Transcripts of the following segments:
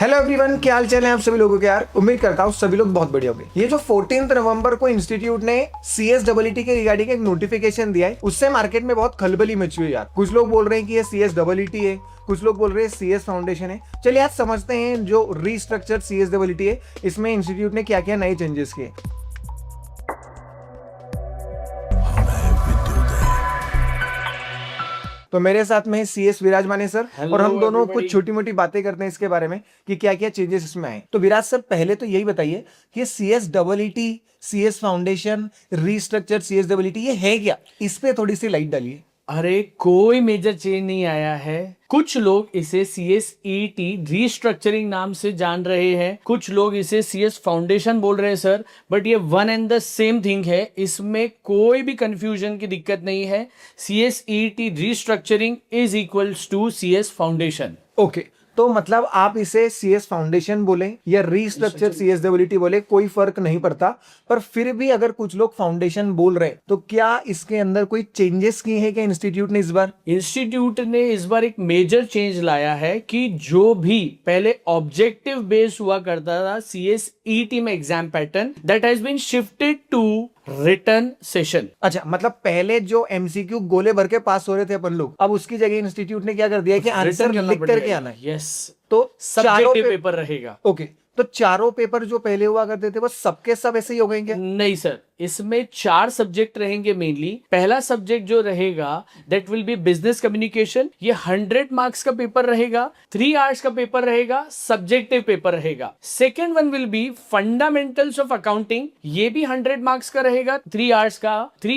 Hello everyone, क्या हाल चाल है आप सभी लोगों के यार। उम्मीद करता हूँ सभी लोग बहुत बढ़िया होंगे। ये जो 14 नवंबर को इंस्टीट्यूट ने CSEET के रिगार्डिंग एक नोटिफिकेशन दिया है, उससे मार्केट में बहुत खलबली मची हुई है यार। कुछ लोग बोल रहे हैं कि ये CSEET है, कुछ लोग बोल रहे हैं CS फाउंडेशन है। चलिए आज समझते हैं जो रीस्ट्रक्चर CSEET है, इसमें इंस्टीट्यूट ने क्या क्या नए चेंजेस किए। तो मेरे साथ में CS विराजमान है सर, और हम दोनों कुछ छोटी मोटी बातें करते हैं इसके बारे में कि क्या क्या चेंजेस इसमें आए। तो विराज सर, पहले तो यही बताइए कि CSEET, CS foundation, restructure CSEET ये है क्या, इस पे थोड़ी सी लाइट डालिए। अरे कोई मेजर चेंज नहीं आया है। कुछ लोग इसे CSET रीस्ट्रक्चरिंग नाम से जान रहे हैं, कुछ लोग इसे CS फाउंडेशन बोल रहे हैं सर, बट ये one and the same thing है। इसमें कोई भी कंफ्यूजन की दिक्कत नहीं है। CSET restructuring is equals to CS foundation. Okay, तो मतलब आप इसे CS फाउंडेशन बोले या रीस्ट्रक्चर CSEET बोले, कोई फर्क नहीं पड़ता। पर फिर भी अगर कुछ लोग फाउंडेशन बोल रहे हैं तो क्या इसके अंदर कोई चेंजेस किए हैं क्या इंस्टीट्यूट ने इस बार? इंस्टीट्यूट ने इस बार एक मेजर चेंज लाया है कि जो भी पहले ऑब्जेक्टिव बेस्ड हुआ करता था CSET में exam pattern, that has been shifted to return session. अच्छा, मतलब पहले जो MCQ गोले भर के पास हो रहे थे अपन लोग, अब उसकी जगह इंस्टीट्यूट ने क्या कर दिया कि आंसर लिख करके आना है। यस, तो सब्जेक्टिव पेपर रहेगा। ओके, तो चारों पेपर जो पहले हुआ करते थे वो सबके सब ऐसे ही हो गए क्या? नहीं सर, इसमें 4 सब्जेक्ट रहेंगे मेनली। पहला सब्जेक्ट जो रहेगा that will be business communication. ये 100 मार्क्स का पेपर रहेगा, 3 आवर्स का पेपर रहेगा, सब्जेक्टिव पेपर रहेगा। Second one will be fundamentals of accounting. ये भी 100 मार्क्स का रहेगा, 3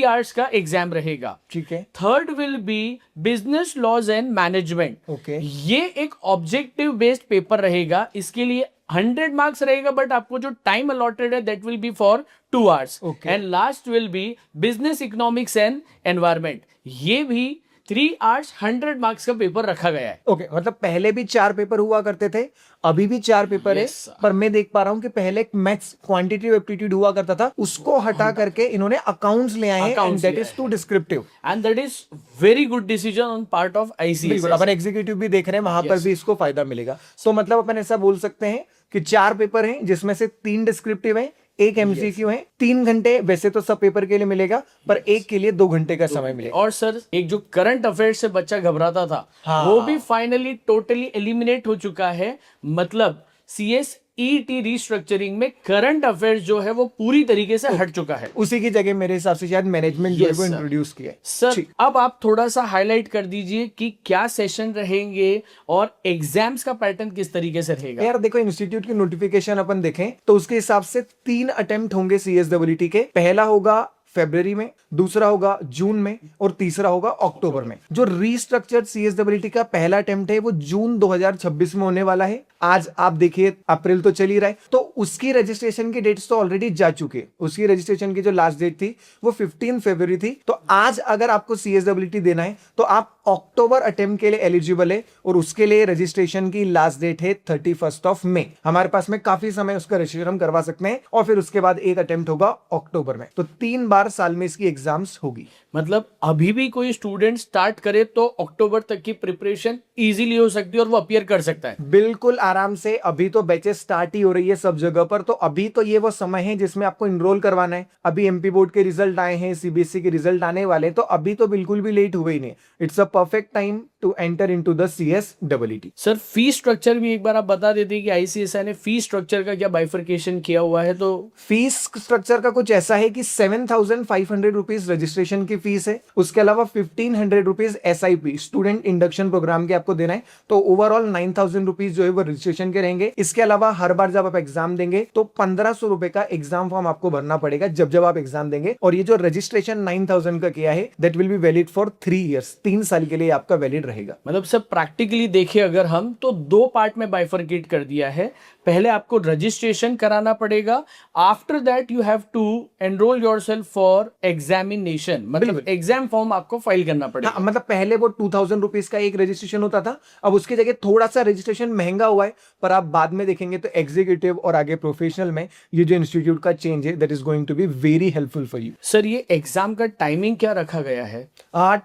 आवर्स का एग्जाम रहेगा। ठीक है। Third will be business laws and management. Okay, ये एक ऑब्जेक्टिव बेस्ड पेपर रहेगा। इसके लिए 100 मार्क्स रहेगा, बट आपको जो टाइम अलॉटेड है that will B for 2 hours. And last will be business economics and environment. ये भी 3 आवर्स 100 मार्क्स का पेपर रखा गया है। ओके, मतलब पहले भी 4 पेपर हुआ करते थे, अभी भी 4 पेपर है। पर मैं देख पा रहा हूं कि पहले एक मैथ्स क्वांटिटेटिव एप्टीट्यूड हुआ करता था, उसको हटा करके इन्होंने अकाउंट्स ले आए हैं, and that is to descriptive, and that is very good decision on part of ICSE। बिल्कुल, अपन एग्जीक्यूटिव भी देख रहे हैं, वहां पर भी इसको फायदा मिलेगा। तो मतलब अपन ऐसा बोल सकते हैं कि 4 पेपर हैं जिसमें से 3 डिस्क्रिप्टिव हैं, 1 MCQ है। 3 घंटे वैसे तो सब पेपर के लिए मिलेगा, पर एक के लिए 2 घंटे का समय मिलेगा। और सर, एक जो करंट अफेयर्स से बच्चा घबराता था, वो भी फाइनली टोटली एलिमिनेट हो चुका है। मतलब CSET रीस्ट्रक्चरिंग में करंट अफेयर्स जो है वो पूरी तरीके से हट चुका है। उसी की जगह मेरे हिसाब से शायद मैनेजमेंट जो है वो इंट्रोड्यूस किया है। सर, अब आप थोड़ा सा हाईलाइट कर दीजिए कि क्या सेशन रहेंगे और एग्जाम्स का पैटर्न किस तरीके से रहेगा। यार देखो, इंस्टीट्यूट की नोटिफिकेशन अपन देखें तो उसके हिसाब से 3 अटेम्प्ट होंगे CSEET के। पहला होगा फरवरी में, दूसरा होगा जून में, और तीसरा होगा अक्टूबर में। जो रीस्ट्रक्चर्ड CSEET का पहला अटेम्प्ट है वो जून 2026 में होने वाला है। आज आप देखिए अप्रैल तो चल ही रहा है, तो उसकी रजिस्ट्रेशन की डेट्स तो ऑलरेडी जा चुके हैं। उसकी रजिस्ट्रेशन की जो लास्ट डेट थी वो 15 फरवरी थी। तो आज अगर आपको CSEET देना है तो आप अक्टूबर अटेम्प्ट के लिए एलिजिबल है, और उसके लिए रजिस्ट्रेशन की लास्ट डेट है 31 मई। हमारे पास में काफी समय उसका रजिस्ट्रेशन हम करवा सकते हैं, और फिर उसके बाद एक अटेम्प्ट होगा अक्टूबर में। तो 3 बार साल में इसकी एग्जाम्स होगी। मतलब अभी भी कोई स्टूडेंट स्टार्ट करे तो अक्टूबर तक की प्रिपरेशन इजीली हो सकती है और वो अपीयर कर सकता है बिल्कुल आराम से। अभी तो बैचेस स्टार्ट ही हो रही है सब जगह पर, तो अभी तो ये वो समय है जिसमें आपको इनरोल करवाना है। अभी MP बोर्ड के रिजल्ट आए हैं, CBSE के रिजल्ट आने वाले, तो अभी तो बिल्कुल भी लेट हुए ही नहीं। It's a perfect time to enter into the CSEET। Sir, fee structure भी एक बार आप बता देते कि ICSI ने फी स्ट्रक्चर का क्या बाइफर्केशन किया हुआ है। तो फीस स्ट्रक्चर का कुछ ऐसा है कि 7,500 रुपीज रजिस्ट्रेशन की फीस है, उसके अलावा 1,500 rupees SIP student induction programme के आपको देना है। तो ओवरऑल 9,000 रुपीज जो है वो रजिस्ट्रेशन के रहेंगे। इसके अलावा हर बार जब आप एग्जाम देंगे तो 1,500 रुपए का एग्जाम फॉर्म आपको भरना पड़ेगा जब आप एग्जाम देंगे। और ये जो रजिस्ट्रेशन 9,000 का किया है that will be valid for 3 years, 3 साल के लिए आपका वैलिड रहेगा। मतलब सब प्रैक्टिकली देखे अगर हम तो 2 पार्ट में बाइफर्केट कर दिया है। पहले आपको रजिस्ट्रेशन कराना पड़ेगा, after that you have to enrol yourself for examination. मतलब एग्जाम फॉर्म आपको फाइल करना पड़ेगा। हाँ, मतलब पहले वो 2,000 रुपीज का एक रजिस्ट्रेशन होता था, अब उसकी जगह थोड़ा सा रजिस्ट्रेशन महंगा हुआ है। पर आप बाद में देखेंगे तो एग्जीक्यूटिव और आगे प्रोफेशनल में ये जो इंस्टीट्यूट का चेंज है that is going to be very helpful for you. Sir, ये एग्जाम का टाइमिंग क्या रखा गया है?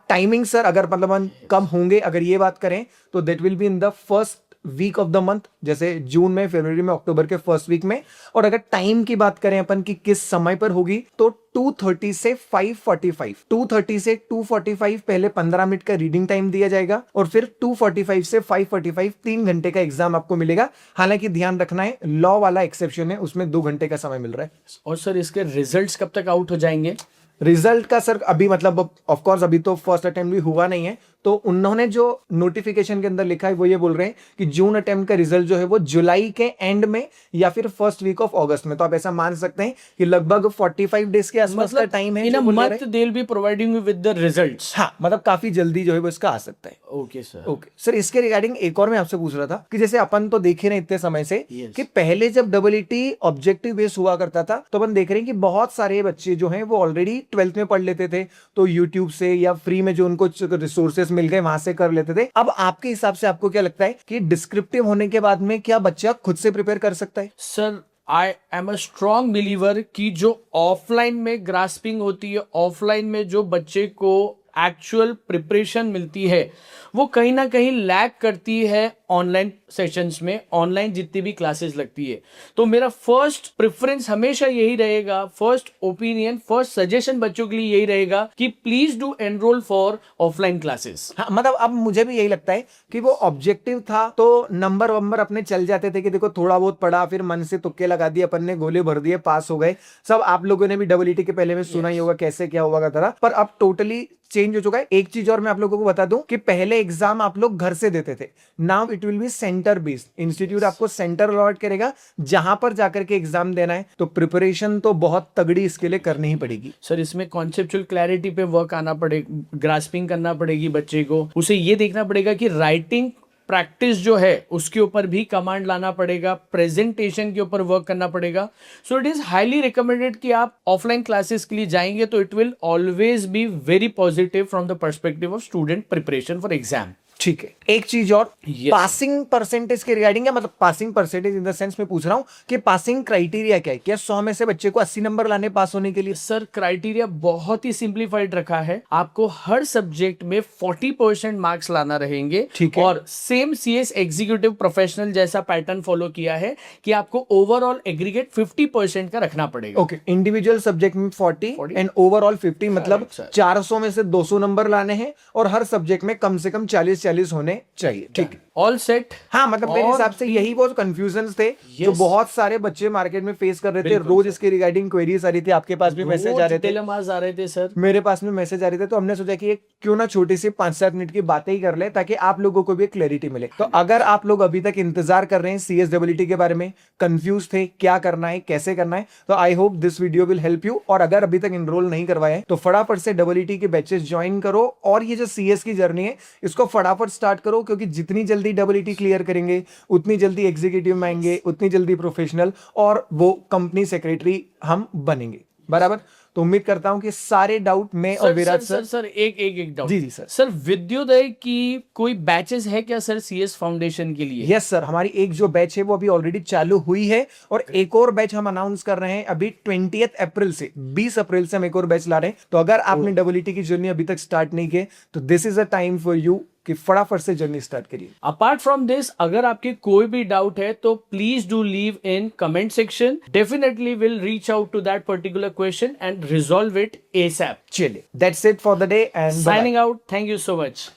टाइमिंग सर, अगर मतलब कम होंगे, अगर ये बात करें तो that will be in the first week of the month, जैसे जून में, फरवरी में, अक्टूबर के फर्स्ट वीक में। और अगर टाइम की बात करें अपन कि किस समय पर होगी, तो 2:30 से 5:45, 2:30 से 2:45 पहले 15 मिनट का रीडिंग टाइम दिया जाएगा, और फिर 2:45 से 5:45 3 घंटे का एग्जाम आपको मिलेगा। हालांकि ध्यान रखना है, लॉ वाला एक्सेप्शन है, उसमें 2 घंटे का समय मिल रहा है। और सर इसके रिजल्ट्स कब तक आउट हो जाएंगे? रिजल्ट का सर अभी मतलब ऑफ कोर्स अभी तो फर्स्ट अटेम्प्ट भी हुआ नहीं है, तो उन्होंने जो नोटिफिकेशन के अंदर लिखा है वो ये बोल रहे हैं कि जून अटेम्प्ट का रिजल्ट जो है वो जुलाई के एंड में या फिर फर्स्ट वीक ऑफ अगस्त में। तो आप ऐसा मान सकते हैं कि लगभग 45 डेज के आसपास का टाइम है इन अ जो बोल रहे मंथ हैं। They will be providing you with the results. हाँ, मतलब काफी जल्दी जो है वो इसका आ सकता है। Okay sir. ओके सर, इसके रिगार्डिंग एक और मैं आपसे पूछ रहा था कि जैसे अपन तो देख ही रहे इतने समय से Yes. कि पहले जब डबलईटी ऑब्जेक्टिव बेस हुआ करता था, तो अपन देख रहे हैं कि बहुत सारे बच्चे जो हैं वो ऑलरेडी 12th में पढ़ लेते थे, तो यूट्यूब से या फ्री में जो उनको रिसोर्सेस मिल गए वहां से कर लेते थे। अब आपके हिसाब से आपको क्या लगता है कि डिस्क्रिप्टिव होने के बाद में क्या बच्चा खुद से प्रिपेयर कर सकता है? Sir I am a strong believer कि जो ऑफलाइन में ग्रास्पिंग होती है, ऑफलाइन में जो बच्चे को एक्चुअल प्रिपरेशन मिलती है, वो कहीं ना कहीं लैक करती है ऑनलाइन सेशंस में, ऑनलाइन जितनी भी क्लासेस लगती है। तो मेरा फर्स्ट प्रेफरेंस हमेशा यही रहेगा, फर्स्ट ओपिनियन, फर्स्ट सजेशन बच्चों के लिए यही रहेगा कि please do enrol for offline classes. हाँ, मतलब अब मुझे भी यही लगता है कि वो ऑब्जेक्टिव था तो नंबर वंबर अपने चल जाते थे कि देखो थोड़ा बहुत पढ़ा, फिर मन से तुक्के लगा दिए, अपन ने गोले भर दिए, पास हो गए। सब आप लोगों ने भी डबलईटी के पहले में सुना ही होगा कैसे क्या हुआ करता था, पर अब टोटली चेंज हो चुका है। एक चीज और मैं आप लोगों को बता दूं कि पहले एग्जाम आप लोग घर से देते थे, now it will be centre based. Institute आपको सेंटर अलॉट करेगा जहां पर जाकर के एग्जाम देना है, तो प्रिपरेशन तो बहुत तगड़ी इसके लिए करनी ही पड़ेगी। सर इसमें कॉन्सेप्चुअल क्लैरिटी पे वर्क आना पड़ेगा, ग्रास्पिंग करना पड़ेगी बच्चे को, उसे ये देखना पड़ेगा कि राइटिंग प्रैक्टिस जो है उसके ऊपर भी कमांड लाना पड़ेगा, प्रेजेंटेशन के ऊपर वर्क करना पड़ेगा। So it is highly recommended कि आप ऑफलाइन क्लासेस के लिए जाएंगे तो it will always be very positive from the perspective of student preparation for exam. ठीक है, एक चीज और, Yes. पासिंग परसेंटेज के रिगार्डिंग, या मतलब passing percentage in the sense में पूछ रहा हूं कि पासिंग क्राइटेरिया क्या है? क्या 100 में से बच्चे को 80 नंबर लाने पास होने के लिए? सर क्राइटेरिया बहुत ही सिंप्लीफाइड रखा है, आपको हर सब्जेक्ट में 40% मार्क्स लाना रहेंगे। ठीक है। और सेम सीएस एग्जीक्यूटिव प्रोफेशनल जैसा पैटर्न फॉलो किया है कि आपको ओवरऑल एग्रीगेट 50% का रखना पड़ेगा। ओके, इंडिविजुअल सब्जेक्ट में 40 एंड ओवरऑल 50, मतलब sir. 400 में से 200 नंबर लाने हैं, और हर सब्जेक्ट में कम से कम 40 होने चाहिए। ठीक है, ऑल सेट। हाँ, मतलब मेरे और हिसाब से यही बहुत कंफ्यूजन थे जो Yes. बहुत सारे बच्चे मार्केट में फेस कर रहे थे। बिल्कुल रोज इसके रिगार्डिंग क्वेरीज आ रही थी, आपके पास भी मैसेज आ रहे थे, दिलमाज आ रहे थे सर, मेरे पास में मैसेज आ रहे थे। तो हमने सोचा कि एक क्यों ना छोटी सी 5-7 मिनट की बातें ही कर ले, ताकि आप लोगों को भी क्लैरिटी मिले। तो अगर आप लोग अभी तक इंतजार कर रहे हैं सीएसडब्ल्यूटी के बारे में, कंफ्यूज थे क्या करना है कैसे करना है, तो I hope this video will help you. और अगर अभी तक इनरोल नहीं करवाया है तो फटाफट से डबलईटी के बैचेस ज्वाइन करो, और ये जो सीएस की जर्नी है इसको फटाफट स्टार्ट करो, क्योंकि जितनी जल्दी डबलईटी क्लियर करेंगे उतनी जल्दी एग्जीक्यूटिव में आएंगे, उतनी जल्दी प्रोफेशनल और वो कंपनी सेक्रेटरी हम बनेंगे। बराबर, तो उम्मीद करता हूं कि सारे डाउट में और विराट सर एक डाउट। जी जी सर। सर विद्योदय की कोई बैचेस है क्या सर सीएस फाउंडेशन के लिए? यस सर, हमारी एक जो बैच है वो अभी ऑलरेडी चालू हुई है, और एक और बैच हम अनाउंस कर रहे हैं अभी 20 अप्रैल से, 20 अप्रैल से हम एक और बैच ला रहे हैं। तो अगर आपने डबलईटी की जर्नी अभी तक स्टार्ट नहीं की तो this is a time for you कि फटाफट से जर्नी स्टार्ट करिए। अपार्ट फ्रॉम दिस, अगर आपके कोई भी डाउट है तो please do leave in comment section, definitely will reach out to that particular question and resolve it ASAP. चलिए, that's it for the day and Signing out. Thank you so much.